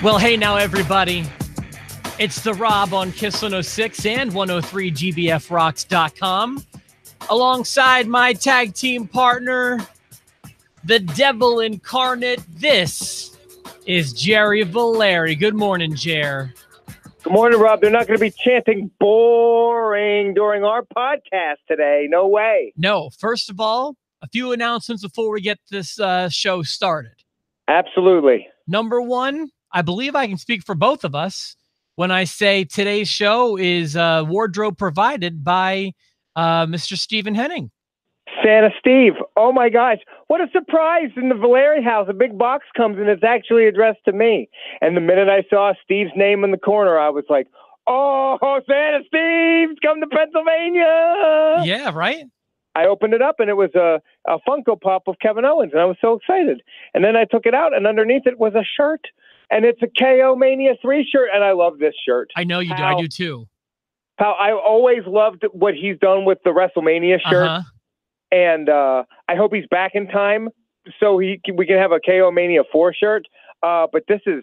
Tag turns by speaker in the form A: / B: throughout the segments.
A: Well, hey now, everybody. It's the Rob on Kiss 106 and 103gbfrocks.com. Alongside my tag team partner, the devil incarnate, this is Jerry Valeri. Good morning, Jer.
B: Good morning, Rob. They're not going to be chanting boring during our podcast today. No way.
A: No. First of all, a few announcements before we get this show started.
B: Absolutely.
A: Number one, I believe I can speak for both of us when I say today's show is wardrobe provided by Mr. Stephen Henning.
B: Santa Steve. Oh, my gosh. What a surprise. In the Valeri house, a big box comes and it's actually addressed to me. And the minute I saw Steve's name in the corner, I was like, oh, Santa Steve's come to Pennsylvania.
A: Yeah, right?
B: I opened it up and it was a Funko Pop of Kevin Owens, and I was so excited. And then I took it out, and underneath it was a shirt. And it's a KO Mania 3 shirt, and I love this shirt.
A: I know you do. I do too.
B: Pal, I always loved what he's done with the WrestleMania shirt, and I hope he's back in time so we can have a KO Mania 4 shirt. But this is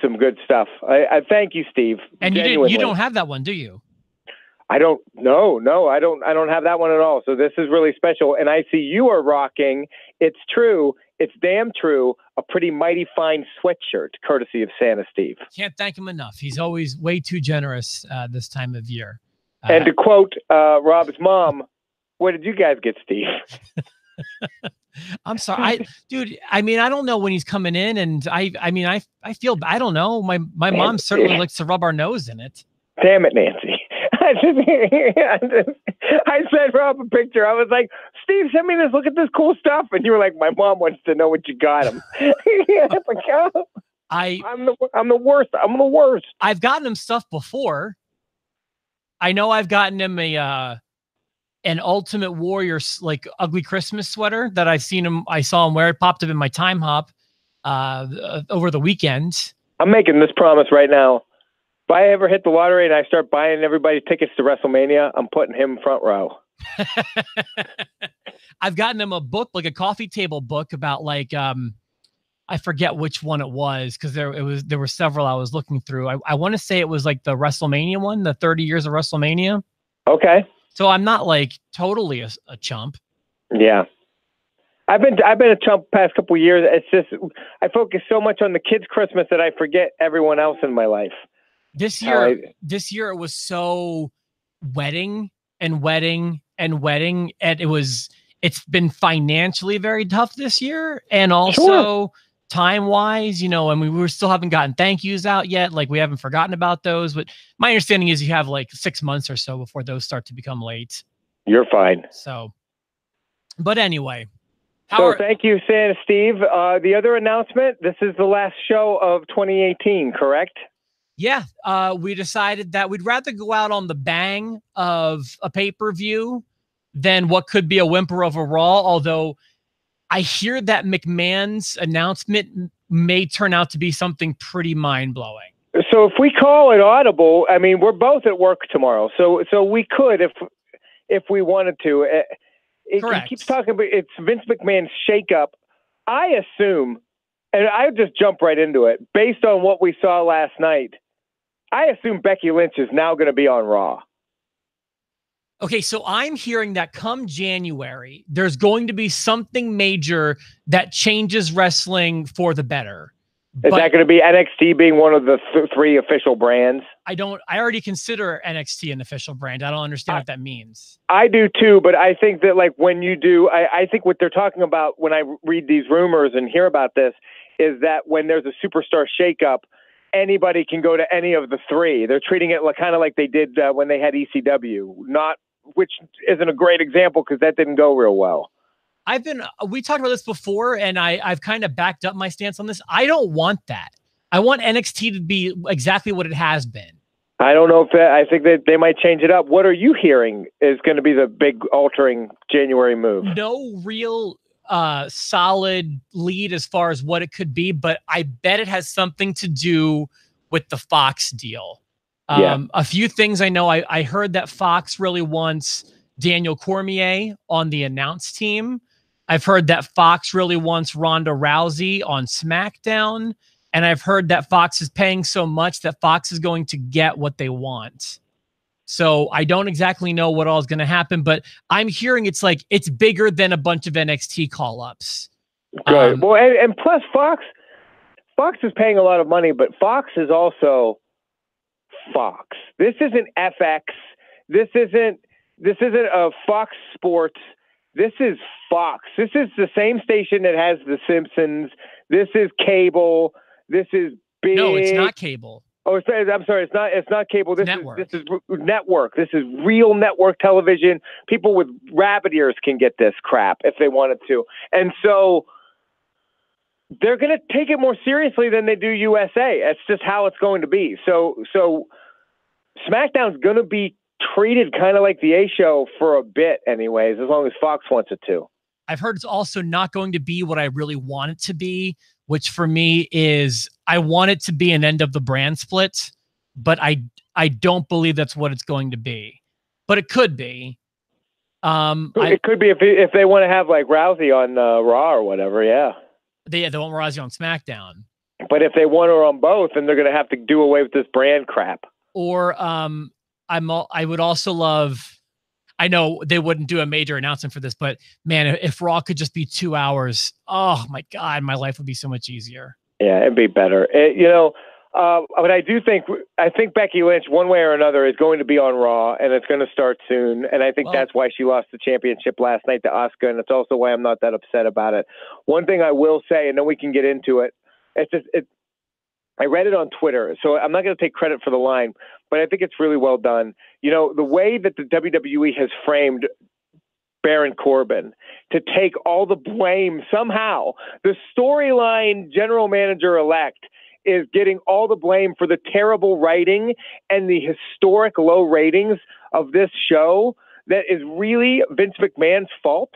B: some good stuff. I thank you, Steve.
A: And you don't have that one, do you?
B: I don't. No, I don't have that one at all. So this is really special. And I see you are rocking. It's true. It's damn true. A pretty mighty fine sweatshirt, courtesy of Santa Steve.
A: Can't thank him enough. He's always way too generous this time of year.
B: And to quote Rob's mom, what did you guys get, Steve?
A: I'm sorry, dude. I mean, I don't know when he's coming in, and I feel I don't know. My mom certainly likes to rub our nose in it.
B: Damn it, Nancy. I sent Rob a picture. I was like, Steve, send me this. Look at this cool stuff. And you were like, my mom wants to know what you got him. I'm the worst. I'm the worst.
A: I've gotten him stuff before. I know I've gotten him an Ultimate Warrior like ugly Christmas sweater that I saw him wear. It popped up in my time hop over the weekend. I'm
B: making this promise right now. If I ever hit the lottery and I start buying everybody tickets to WrestleMania, I'm putting him front row.
A: I've gotten him a book, like a coffee table book about like, I forget which one it was because there were several I was looking through. I want to say it was like the WrestleMania one, the 30 years of WrestleMania.
B: Okay.
A: So I'm not like totally a chump.
B: Yeah. I've been a chump the past couple of years. It's just, I focus so much on the kids' Christmas that I forget everyone else in my life.
A: This year it was so wedding, and it's been financially very tough this year, and also time-wise, and we still haven't gotten thank yous out yet. Like, we haven't forgotten about those, but my understanding is you have like 6 months or so before those start to become late.
B: You're fine.
A: So, but anyway.
B: Thank you, Santa Steve. The other announcement, this is the last show of 2018, correct?
A: Yeah, we decided that we'd rather go out on the bang of a pay-per-view than what could be a whimper of a Raw, although I hear that McMahon's announcement may turn out to be something pretty mind-blowing.
B: So if we call it audible, I mean, we're both at work tomorrow, so we could if we wanted to.
A: Correct.
B: He keeps talking about it's Vince McMahon's shakeup. I assume, and I just jump right into it, based on what we saw last night, I assume Becky Lynch is now going to be on Raw.
A: Okay, so I'm hearing that come January, there's going to be something major that changes wrestling for the better.
B: Is that going to be NXT being one of the 3 official brands?
A: I already consider NXT an official brand. I don't understand what that means.
B: I do too, but I think that like when you do, I think what they're talking about when I read these rumors and hear about this is that when there's a superstar shakeup, anybody can go to any of the 3. They're treating it kind of like they did when they had ECW, which isn't a great example because that didn't go real well.
A: We talked about this before, and I've kind of backed up my stance on this. I don't want that. I want NXT to be exactly what it has been.
B: I don't know I think that they might change it up. What are you hearing is going to be the big altering January move?
A: No real solid lead as far as what it could be, but I bet it has something to do with the Fox deal. A few things I know. I heard that Fox really wants Daniel Cormier on the announce team. I've heard that Fox really wants Ronda Rousey on SmackDown. And I've heard that Fox is paying so much that Fox is going to get what they want. So I don't exactly know what all is going to happen, but I'm hearing it's like it's bigger than a bunch of NXT call-ups.
B: Good. Well, and plus Fox is paying a lot of money, but Fox is also Fox. This isn't FX. This isn't a Fox Sports. This is Fox. This is the same station that has The Simpsons. This is cable. This is big.
A: No, it's not cable.
B: Oh, I'm sorry. It's not cable. This
A: network.
B: This is network. This is real network television. People with rabbit ears can get this crap if they wanted to. And so they're going to take it more seriously than they do USA. It's just how it's going to be. So SmackDown's going to be treated kind of like the A show for a bit anyways, as long as Fox wants it to.
A: I've heard it's also not going to be what I really want it to be, which for me is I want it to be an end of the brand split, but I don't believe that's what it's going to be. But it could be.
B: It could be if they want to have like Rousey on Raw or whatever, yeah.
A: They want Rousey on SmackDown.
B: But if they want her on both, then they're going to have to do away with this brand crap.
A: Or I would also love. I know they wouldn't do a major announcement for this, but man, if Raw could just be 2 hours, oh my God, my life would be so much easier.
B: Yeah, it'd be better. But I think Becky Lynch, one way or another, is going to be on Raw, and it's going to start soon. And I think that's why she lost the championship last night to Asuka, and it's also why I'm not that upset about it. One thing I will say, and then we can get into it. I read it on Twitter, so I'm not going to take credit for the line, but I think it's really well done. You know, the way that the WWE has framed Baron Corbin to take all the blame somehow, the storyline general manager-elect is getting all the blame for the terrible writing and the historic low ratings of this show that is really Vince McMahon's fault.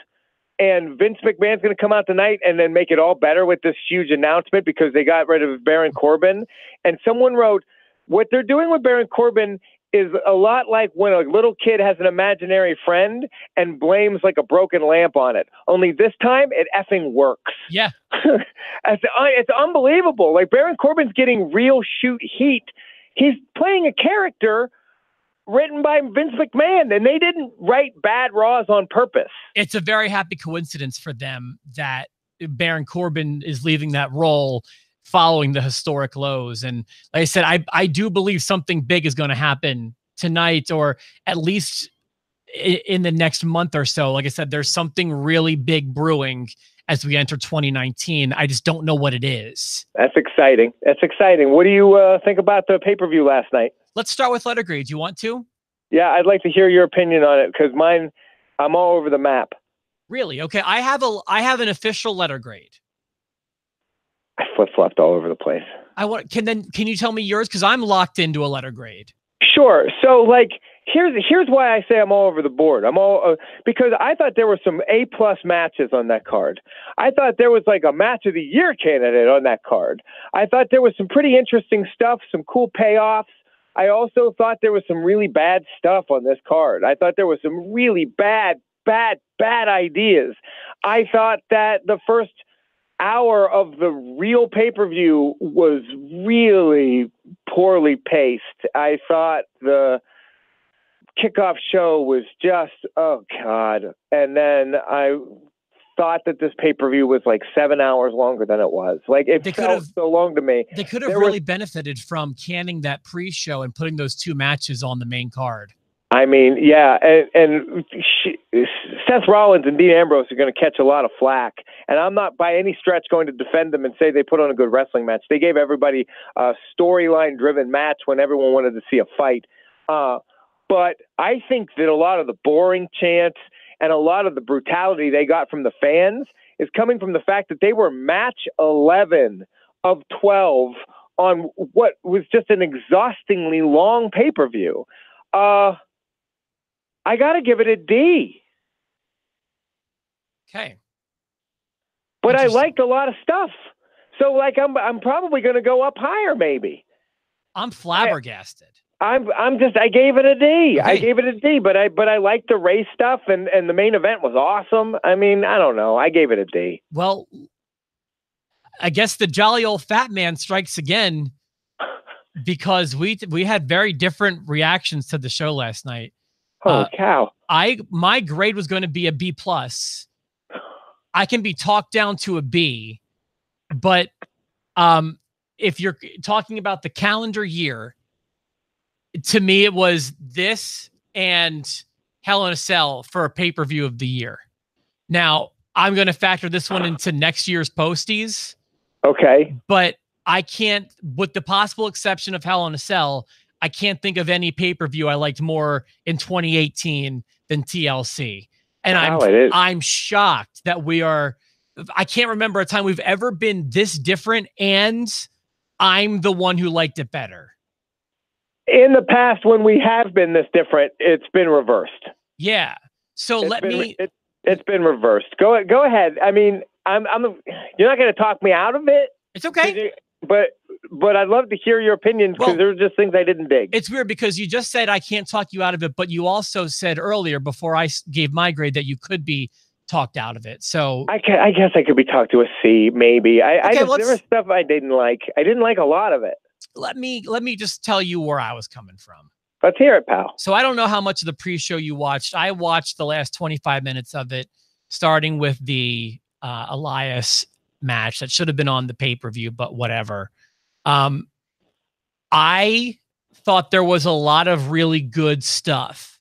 B: And Vince McMahon's going to come out tonight and then make it all better with this huge announcement because they got rid of Baron Corbin. And someone wrote, what they're doing with Baron Corbin is a lot like when a little kid has an imaginary friend and blames like a broken lamp on it. Only this time it effing works.
A: Yeah.
B: It's unbelievable. Like Baron Corbin's getting real shoot heat. He's playing a character written by Vince McMahon, and they didn't write bad Raws on purpose.
A: It's a very happy coincidence for them that Baron Corbin is leaving that role following the historic lows. And like I said, I do believe something big is going to happen tonight, or at least in the next month or so. Like I said, there's something really big brewing as we enter 2019. I just don't know what it is.
B: That's exciting. That's exciting. What do you think about the pay-per-view last night?
A: Let's start with letter grade. Do you want to?
B: Yeah, I'd like to hear your opinion on it because mine, I'm all over the map.
A: Really? Okay. I have an official letter grade.
B: I flip-flopped all over the place.
A: Can you tell me yours? Because I'm locked into a letter grade.
B: Sure. So like here's why I say I'm all over the board. I'm all because I thought there were some A+ matches on that card. I thought there was like a match of the year candidate on that card. I thought there was some pretty interesting stuff, some cool payoffs. I also thought there was some really bad stuff on this card. I thought there was some really bad ideas. I thought that the first hour of the real pay-per-view was really poorly paced. I thought the kickoff show was just, oh God. And then I thought that this pay-per-view was like 7 hours longer than it was. Like it felt so long to me.
A: They could have really benefited from canning that pre-show and putting those two matches on the main card.
B: I mean, yeah, and Seth Rollins and Dean Ambrose are going to catch a lot of flack, and I'm not by any stretch going to defend them and say they put on a good wrestling match. They gave everybody a storyline-driven match when everyone wanted to see a fight. But I think that a lot of the boring chants and a lot of the brutality they got from the fans is coming from the fact that they were match 11 of 12 on what was just an exhaustingly long pay-per-view. I got to give it a D.
A: Okay.
B: But I liked a lot of stuff. So like I'm probably going to go up higher maybe.
A: I'm flabbergasted.
B: I gave it a D.
A: Okay.
B: I gave it a D, but I liked the race stuff and the main event was awesome. I mean, I don't know. I gave it a D.
A: Well, I guess the jolly old fat man strikes again, because we had very different reactions to the show last night.
B: Holy cow.
A: My grade was going to be a B+. I can be talked down to a B, but if you're talking about the calendar year, to me, it was this and Hell in a Cell for a pay-per-view of the year. Now, I'm going to factor this one into next year's posties.
B: Okay.
A: But I can't, with the possible exception of Hell in a Cell, I can't think of any pay-per-view I liked more in 2018 than TLC. And I'm shocked that I can't remember a time we've ever been this different, and I'm the one who liked it better. In
B: the past, when we have been this different, it's been reversed.
A: Yeah. So
B: it's been reversed. Go ahead. I mean, you're not going to talk me out of it.
A: It's okay.
B: But I'd love to hear your opinions, because there were just things I didn't dig.
A: It's weird because you just said I can't talk you out of it, but you also said earlier, before I gave my grade, that you could be talked out of it. So
B: I guess I could be talked to a C, maybe. There was stuff I didn't like. I didn't like a lot of it.
A: Let me just tell you where I was coming from.
B: Let's hear it, pal.
A: So I don't know how much of the pre-show you watched. I watched the last 25 minutes of it, starting with the Elias match that should have been on the pay-per-view, but whatever. I thought there was a lot of really good stuff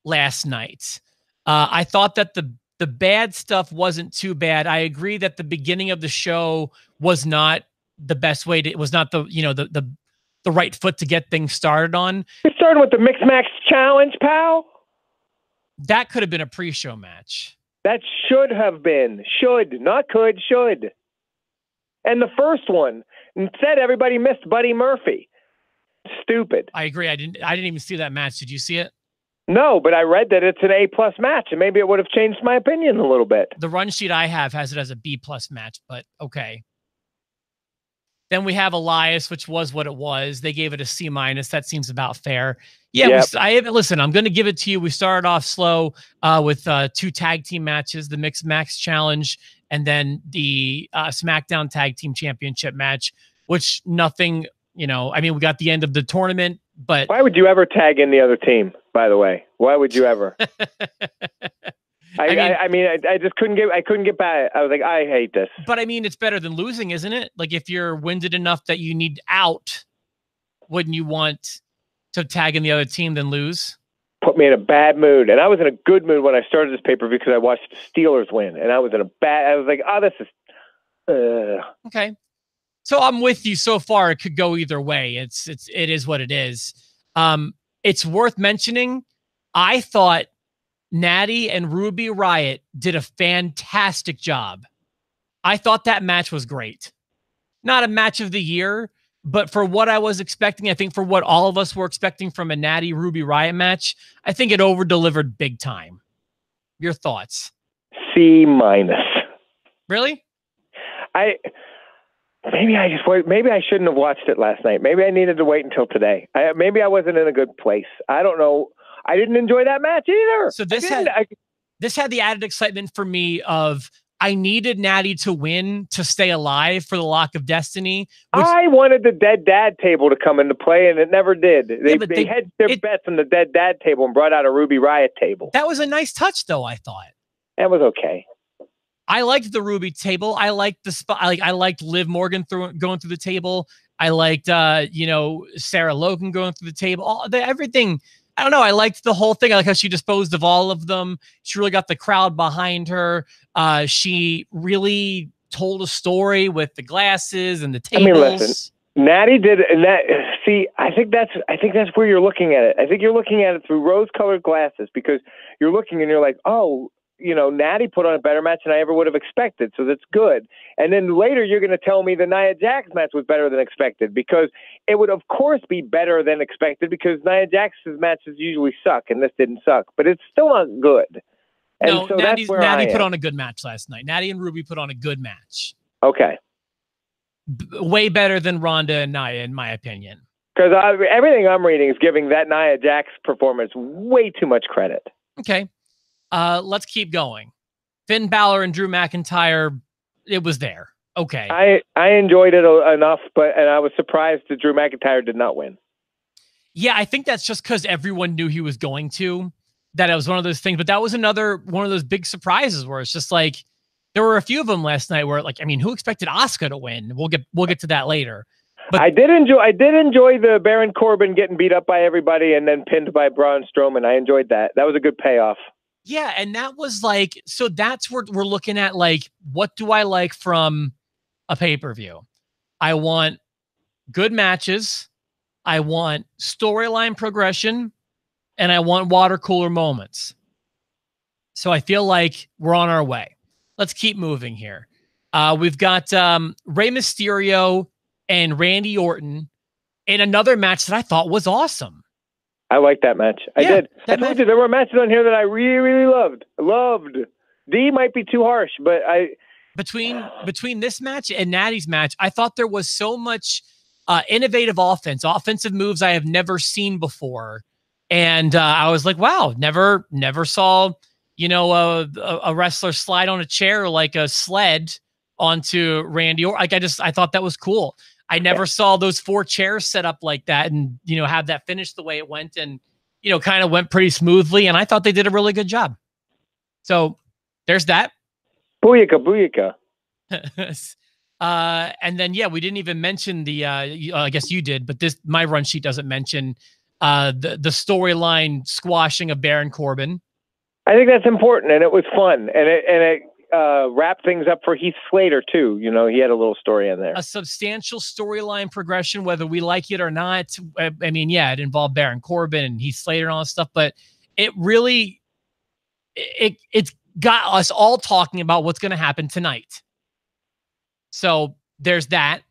A: last night. I thought that the bad stuff wasn't too bad. I agree that the beginning of the show was not the best way to, it was not the right foot to get things started on.
B: You're starting with the Mix Max Challenge, pal?
A: That could have been a pre-show match.
B: That should have been. Should, not could, should. And the first one, instead everybody missed Buddy Murphy. Stupid.
A: I agree. I didn't even see that match. Did you see it?
B: No, but I read that it's an A+ match, and maybe it would have changed my opinion a little bit.
A: The run sheet I have has it as a B+ match, but okay. Then we have Elias, which was what it was. They gave it a C-. That seems about fair. Yeah, yep. Listen, I'm going to give it to you. We started off slow with 2 tag team matches, the Mixed Max Challenge, and then the SmackDown Tag Team Championship match, which nothing, I mean, we got the end of the tournament, but...
B: Why would you ever tag in the other team, by the way? Why would you ever? I just couldn't get by it. I was like, I hate this.
A: But I mean, it's better than losing, isn't it? Like, if you're winded enough that you need out, wouldn't you want to tag in the other team than lose?
B: Put me in a bad mood. And I was in a good mood when I started this pay-per-view because I watched the Steelers win. And I was I was like, oh, this is...
A: Okay. So I'm with you so far. It could go either way. It is what it is. It's worth mentioning, I thought Natty and Ruby Riott did a fantastic job. I thought that match was great. Not a match of the year, but for what I was expecting, I think for what all of us were expecting from a Natty Ruby Riott match, I think it over-delivered big time. Your thoughts?
B: C-.
A: Really?
B: Maybe I shouldn't have watched it last night. Maybe I needed to wait until today. Maybe I wasn't in a good place. I don't know. I didn't enjoy that match either.
A: So this had the added excitement for me of I needed Natty to win to stay alive for the Lock of Destiny.
B: I wanted the Dead Dad table to come into play, and it never did. They hedged their bets on the Dead Dad table and brought out a Ruby Riott table.
A: That was a nice touch, though, I thought.
B: That was okay.
A: I liked the Ruby table. I liked the spot. I liked Liv Morgan going through the table. I liked Sarah Logan going through the table. Everything. I don't know. I liked the whole thing. I like how she disposed of all of them. She really got the crowd behind her. She really told a story with the glasses and the tables. I mean, listen,
B: Natty did, and I think that's where you're looking at it. I think you're looking at it through rose-colored glasses, because you're looking and you're like, oh, Natty put on a better match than I ever would have expected, so that's good. And then later you're going to tell me the Nia Jax match was better than expected, because it would, of course, be better than expected, because Nia Jax's matches usually suck, and this didn't suck, but it's still not good. And
A: no, so Natty put on a good match last night. Natty and Ruby put on a good match.
B: Okay.
A: Way better than Ronda and Nia, in my opinion.
B: Because everything I'm reading is giving that Nia Jax performance way too much credit.
A: Okay. Let's keep going. Finn Balor and Drew McIntyre, it was there. Okay.
B: I enjoyed it enough, and I was surprised that Drew McIntyre did not win.
A: Yeah, I think that's just because everyone knew he was going to, that it was one of those things. But that was another one of those big surprises where it's just like, there were a few of them last night where, like, I mean, who expected Asuka to win? We'll get to that later. But
B: I did enjoy the Baron Corbin getting beat up by everybody and then pinned by Braun Strowman. I enjoyed that. That was a good payoff.
A: Yeah, and that was like, so that's what we're looking at. Like, what do I like from a pay-per-view? I want good matches. I want storyline progression, and I want water cooler moments. So I feel like we're on our way. Let's keep moving here. We've got Rey Mysterio and Randy Orton in another match that I thought was awesome.
B: I liked that match. I did. I told you there were matches on here that I really, really loved. D might be too harsh, but
A: between this match and Natty's match, I thought there was so much innovative offensive moves I have never seen before. And I was like, wow, never saw, a wrestler slide on a chair like a sled onto Randy. Or like, I thought that was cool. I never saw those 4 chairs set up like that and, have that finish the way it went and, kind of went pretty smoothly. And I thought they did a really good job. So there's that.
B: Booyaka, booyaka.
A: And then, yeah, we didn't even mention the, I guess you did, but my run sheet doesn't mention the storyline squashing of Baron Corbin.
B: I think that's important, and it was fun, and it wrapped things up for Heath Slater too. He had a little story in there.
A: A substantial storyline progression, whether we like it or not. I mean, yeah, it involved Baron Corbin and Heath Slater and all that stuff, but it really, it's got us all talking about what's going to happen tonight. So there's that.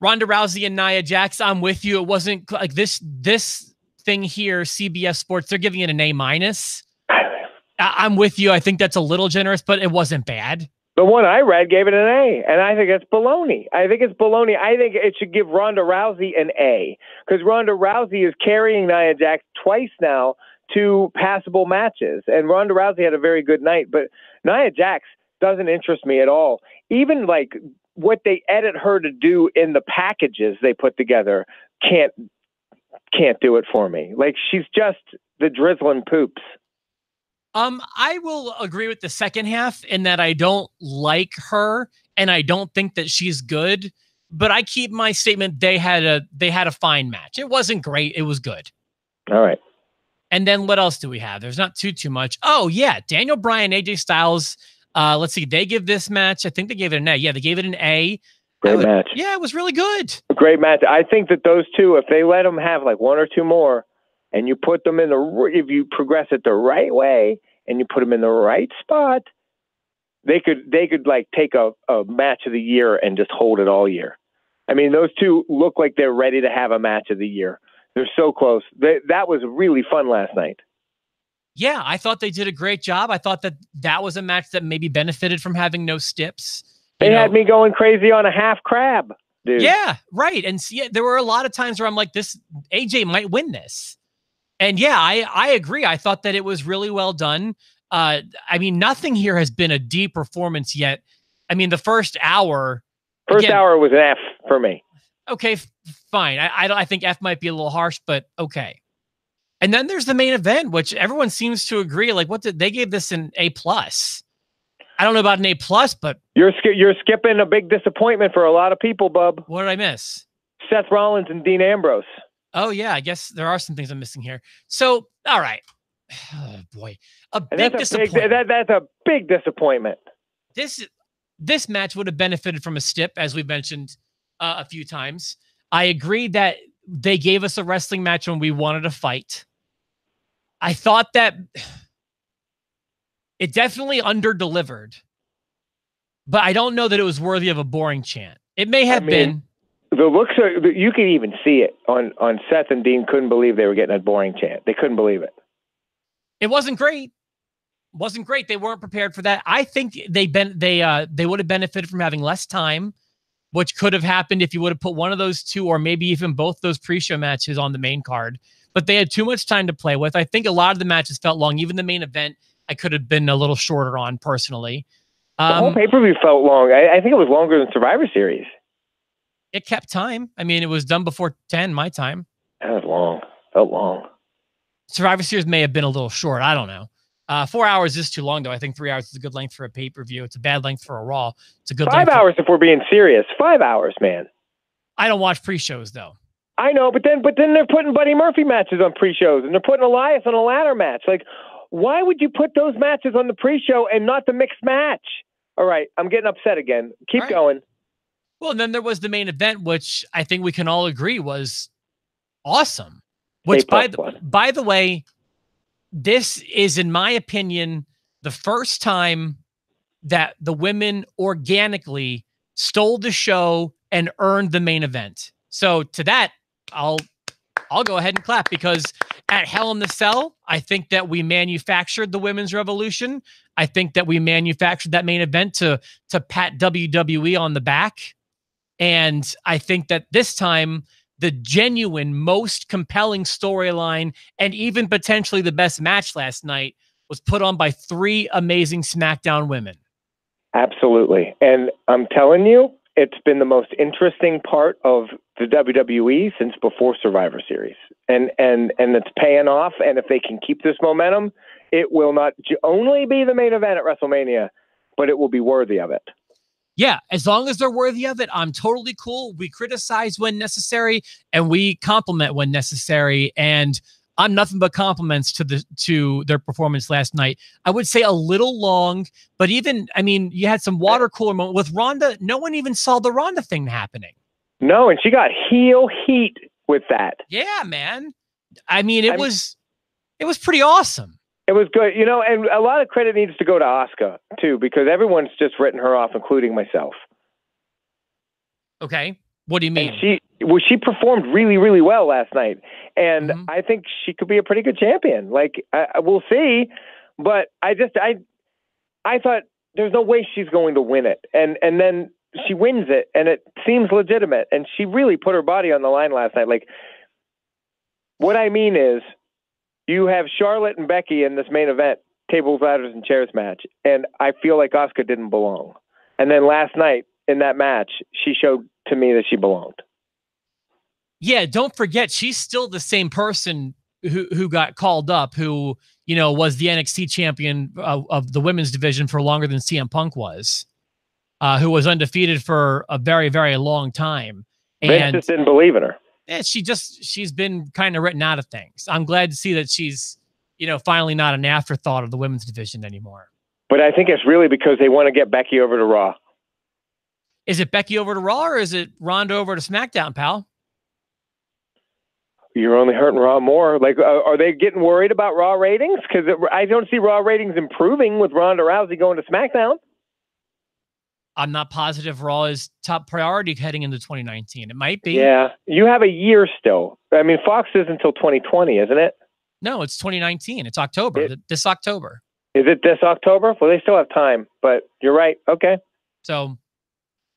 A: Ronda Rousey and Nia Jax, I'm with you. It wasn't like this thing here, CBS Sports, they're giving it an A-. I'm with you. I think that's a little generous, but it wasn't bad.
B: The one I read gave it an A, and I think it's baloney. I think it should give Ronda Rousey an A, because Ronda Rousey is carrying Nia Jax twice now to passable matches, and Ronda Rousey had a very good night, but Nia Jax doesn't interest me at all. Even like what they edit her to do in the packages they put together can't do it for me. Like, she's just the drizzling poops.
A: I will agree with the second half in that I don't like her and I don't think that she's good, but I keep my statement. They had a fine match. It wasn't great. It was good.
B: All right.
A: And then what else do we have? There's not too much. Oh yeah. Daniel Bryan, AJ Styles. Let's see. They give this match, I think they gave it an A. Yeah, they gave it an A.
B: Great match.
A: Yeah, it was really good.
B: Great match. I think that those two, if they let them have like 1 or 2 more, and you put them in if you progress it the right way and you put them in the right spot, they could like take a match of the year and just hold it all year. I mean, those two look like they're ready to have a match of the year. They're so close. That was really fun last night.
A: Yeah, I thought they did a great job. I thought that was a match that maybe benefited from having no stips.
B: They had me going crazy on a half crab, dude.
A: Yeah, right. And there were a lot of times where I'm like, this AJ might win this. And yeah, I agree. I thought that it was really well done. I mean, nothing here has been a D performance yet. I mean, the first hour.
B: First hour was an F for me. Okay,
A: fine. I think F might be a little harsh, but okay. And then there's the main event, which everyone seems to agree. Like, they gave this an A+. I don't know about an A+, but
B: you're skipping a big disappointment for a lot of people, bub.
A: What did I miss?
B: Seth Rollins and Dean Ambrose.
A: Oh yeah, I guess there are some things I'm missing here. So, all right. Oh boy, that's
B: a big disappointment.
A: This match would have benefited from a stip, as we've mentioned a few times. I agree that they gave us a wrestling match when we wanted to fight. I thought that it definitely under-delivered, but I don't know that it was worthy of a boring chant. It may have been.
B: The looks you could even see it on Seth and Dean couldn't believe they were getting a boring chant. They couldn't believe it.
A: It wasn't great. Wasn't great. They weren't prepared for that. I think they would have benefited from having less time, which could have happened if you would have put one of those two or maybe even both those pre-show matches on the main card. But they had too much time to play with. I think a lot of the matches felt long. Even the main event, I could have been a little shorter on personally.
B: The whole pay-per-view felt long. I think it was longer than Survivor Series.
A: It kept time. I mean, it was done before 10 my time.
B: That was long. Felt long.
A: Survivor Series may have been a little short. I don't know. 4 hours is too long, though. I think 3 hours is a good length for a pay-per-view. It's a bad length for a Raw. It's a good
B: 5 hours if we're being serious. 5 hours, man.
A: I don't watch pre-shows, though.
B: I know, but then they're putting Buddy Murphy matches on pre-shows, and they're putting Elias on a ladder match. Like, why would you put those matches on the pre-show and not the mixed match? All right, I'm getting upset again. Keep going.
A: Well, and then there was the main event, which I think we can all agree was awesome. Which, by the way, this is, in my opinion, the first time that the women organically stole the show and earned the main event. So to that, I'll go ahead and clap, because at Hell in the Cell, I think that we manufactured the women's revolution. I think that we manufactured that main event to pat WWE on the back. And I think that this time, the genuine, most compelling storyline, and even potentially the best match last night, was put on by 3 amazing SmackDown women.
B: Absolutely. And I'm telling you, it's been the most interesting part of the WWE since before Survivor Series. And it's paying off. And if they can keep this momentum, it will not only be the main event at WrestleMania, but it will be worthy of it.
A: Yeah, as long as they're worthy of it, I'm totally cool. We criticize when necessary, and we compliment when necessary. And I'm nothing but compliments to their performance last night. I would say a little long, but even, I mean, you had some water cooler moment with Ronda. No one even saw the Ronda thing happening.
B: No, and she got heel heat with that.
A: Yeah, man. I mean, it was pretty awesome.
B: It was good, you know, and a lot of credit needs to go to Asuka too, because everyone's just written her off, including myself.
A: Okay, what do you mean?
B: And she performed really, really well last night, and I think she could be a pretty good champion. Like, we'll see, but I thought there's no way she's going to win it, and then she wins it, and it seems legitimate, and she really put her body on the line last night. Like, what I mean is, you have Charlotte and Becky in this main event, tables, ladders, and chairs match, and I feel like Asuka didn't belong. And then last night in that match, she showed to me that she belonged.
A: Yeah, don't forget, she's still the same person who got called up, who, you know, was the NXT champion of the women's division for longer than CM Punk was, who was undefeated for a very, very long time.
B: Vince just didn't believe in her.
A: Yeah, she's been kind of written out of things. I'm glad to see that she's, you know, finally not an afterthought of the women's division anymore.
B: But I think it's really because they want to get Becky over to Raw.
A: Is it Becky over to Raw, or is it Ronda over to SmackDown, pal?
B: You're only hurting Raw more. Like, are they getting worried about Raw ratings? Because I don't see Raw ratings improving with Ronda Rousey going to SmackDown.
A: I'm not positive Raw is top priority heading into 2019. It might be.
B: Yeah, you have a year still. I mean, Fox is until 2020, isn't it?
A: No, it's 2019. It's October. This October.
B: Is it this October? Well, they still have time, but you're right. Okay.
A: So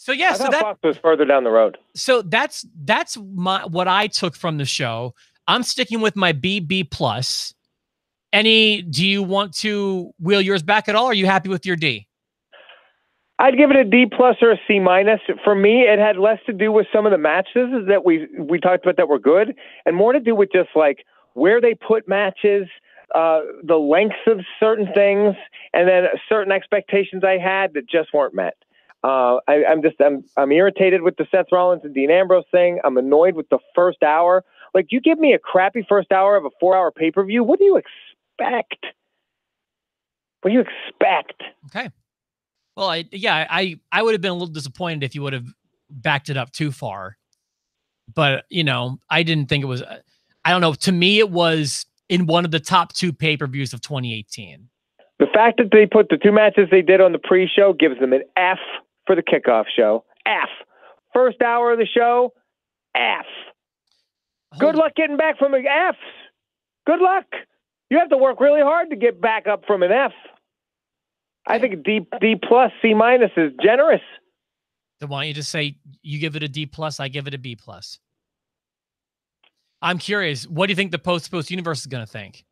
A: yeah.
B: I thought Fox was further down the road.
A: So that's what I took from the show. I'm sticking with my B+. Do you want to wheel yours back at all? Or are you happy with your D?
B: I'd give it a D+ or a C-. For me, it had less to do with some of the matches that we talked about that were good, and more to do with just like where they put matches, the lengths of certain things, and then certain expectations I had that just weren't met. I'm irritated with the Seth Rollins and Dean Ambrose thing. I'm annoyed with the first hour. Like, you give me a crappy first hour of a 4-hour pay-per-view, what do you expect? What do you expect?
A: Okay. Well, I would have been a little disappointed if you would have backed it up too far. But, you know, I didn't think it was, I don't know. To me, it was in one of the top 2 pay-per-views of 2018.
B: The fact that they put the 2 matches they did on the pre-show gives them an F for the kickoff show. F. First hour of the show, F. Good luck getting back from an F. Good luck. You have to work really hard to get back up from an F. I think D+, C- is generous.
A: Then why don't you just say you give it a D+, I give it a B+. I'm curious, what do you think the post universe is going to think?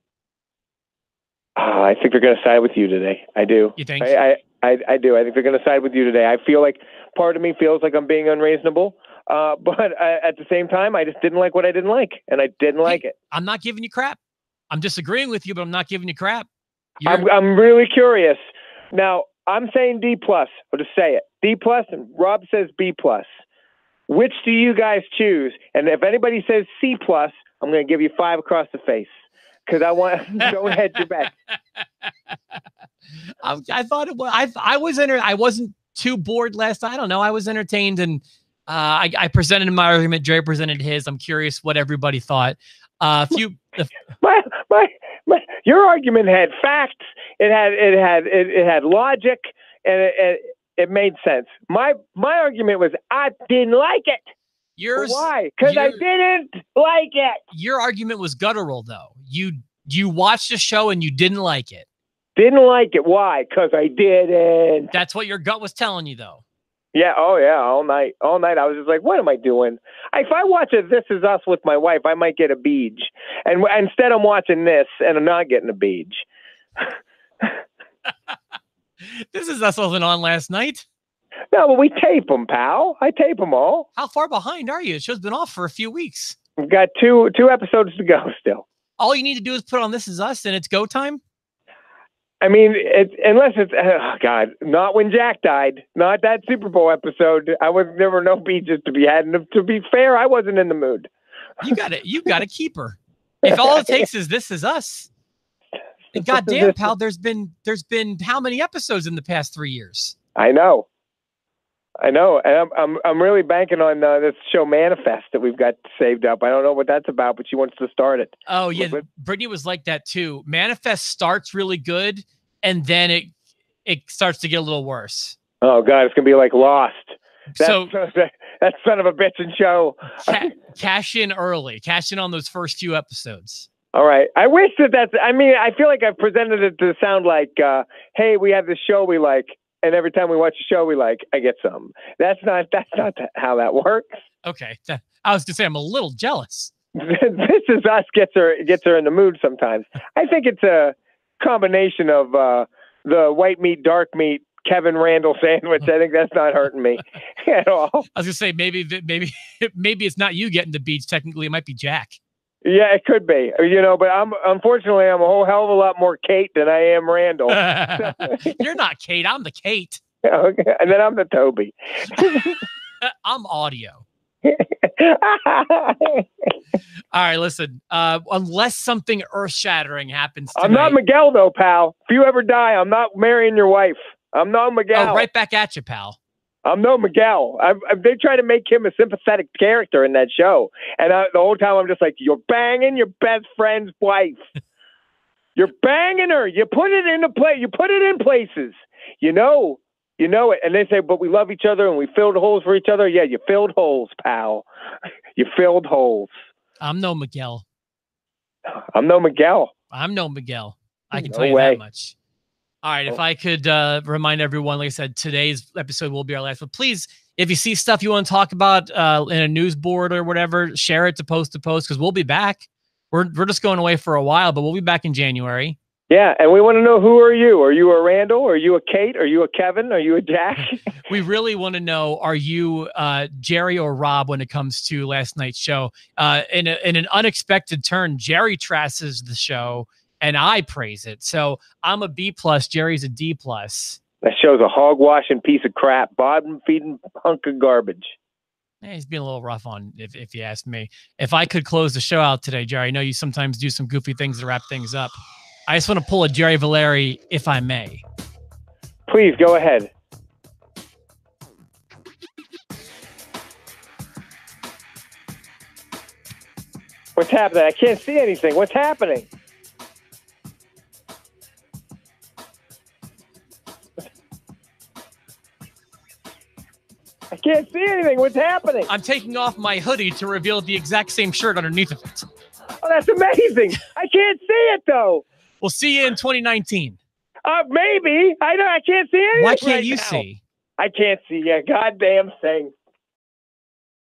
B: I think they're going to side with you today. I do.
A: You think?
B: I do. I think they're going to side with you today. I feel like part of me feels like I'm being unreasonable, but at the same time, I just didn't like what I didn't like, and I didn't like it.
A: I'm not giving you crap. I'm disagreeing with you, but I'm not giving you crap.
B: I'm really curious. Now, I'm saying D+. I'll just say it. D+, and Rob says B+. Which do you guys choose? And if anybody says C+, I'm going to give you 5 across the face. Because I want don't hedge your bet.
A: I thought it was. I wasn't too bored last. I don't know. I was entertained, and I presented my argument. Jerry presented his. I'm curious what everybody thought.
B: Your argument had facts. It had logic, and it made sense. My argument was I didn't like it.
A: Yours?
B: Why? Because I didn't like it.
A: Your argument was guttural, though. You watched the show and you didn't like it.
B: Didn't like it. Why? Because I didn't.
A: That's what your gut was telling you, though.
B: Yeah. Oh, yeah. All night. All night. I was just like, what am I doing? If I watch This Is Us with my wife, I might get a beach. And instead, I'm watching this, and I'm not getting a beach.
A: This Is Us wasn't on last night.
B: No, but we tape them, pal. I tape them all.
A: How far behind are you? The show's been off for a few weeks.
B: We've got two episodes to go still.
A: All you need to do is put on This Is Us, and it's go time.
B: I mean, unless it's God, not when Jack died, not that Super Bowl episode. There were no beaches to be had. And to be fair, I wasn't in the mood.
A: You got to keep her. If all it takes is This Is Us, and goddamn, pal, there's been how many episodes in the past 3 years?
B: I know, and I'm really banking on this show Manifest that we've got saved up. I don't know what that's about, but she wants to start it.
A: Oh yeah, Brittany was like that too. Manifest starts really good, and then it starts to get a little worse.
B: Oh God, it's gonna be like Lost. That son of a bitch and show.
A: Cash in early. Cash in on those first few episodes.
B: All right. I wish that's. I mean, I feel like I've presented it to sound like, hey, we have this show we like. And every time we watch a show we like, I get some. That's not how that works.
A: Okay. I was gonna say I'm a little jealous.
B: This Is Us gets her in the mood sometimes. I think it's a combination of the white meat, dark meat, Kevin Randall sandwich. I think that's not hurting me at all.
A: I was gonna say maybe it's not you getting the beach. Technically, it might be Jack.
B: Yeah, it could be, but unfortunately I'm a whole hell of a lot more Kate than I am Randall.
A: You're not Kate. I'm the Kate.
B: Okay. And then I'm the Toby.
A: I'm audio. All right, listen, unless something earth-shattering happens tonight,
B: I'm not Miguel though, pal. If you ever die, I'm not marrying your wife. I'm no Miguel.
A: Oh, right back at you, pal.
B: I'm no Miguel. They try to make him a sympathetic character in that show. And the whole time I'm just like, you're banging your best friend's wife. You're banging her. You put it into play. You put it in places. You know it. And they say, but we love each other and we filled holes for each other. Yeah, you filled holes, pal. You filled holes.
A: I'm no Miguel.
B: I'm no Miguel.
A: I'm no Miguel. I can tell you that much. All right, if I could remind everyone, like I said, today's episode will be our last. But please, if you see stuff you want to talk about in a news board or whatever, share it to post because we'll be back. We're just going away for a while, but we'll be back in January.
B: Yeah, and we want to know, who are you? Are you a Randall? Are you a Kate? Are you a Kevin? Are you a Jack?
A: We really want to know, are you Jerry or Rob when it comes to last night's show? In an unexpected turn, Jerry trashes the show, and I praise it. So I'm a B+, Jerry's a D+.
B: That show's a hog-washing piece of crap, bottom-feeding hunk of garbage.
A: Yeah, he's being a little rough on, if you ask me. If I could close the show out today, Jerry, I know you sometimes do some goofy things to wrap things up. I just want to pull a Jerry Valeri, if I may.
B: Please, go ahead. What's happening? I can't see anything. What's happening? I can't see anything. What's happening?
A: I'm taking off my hoodie to reveal the exact same shirt underneath of it.
B: Oh, that's amazing. I can't see it, though.
A: We'll see you in 2019.
B: Maybe. I can't see anything.
A: Why can't you see?
B: I can't see a goddamn thing.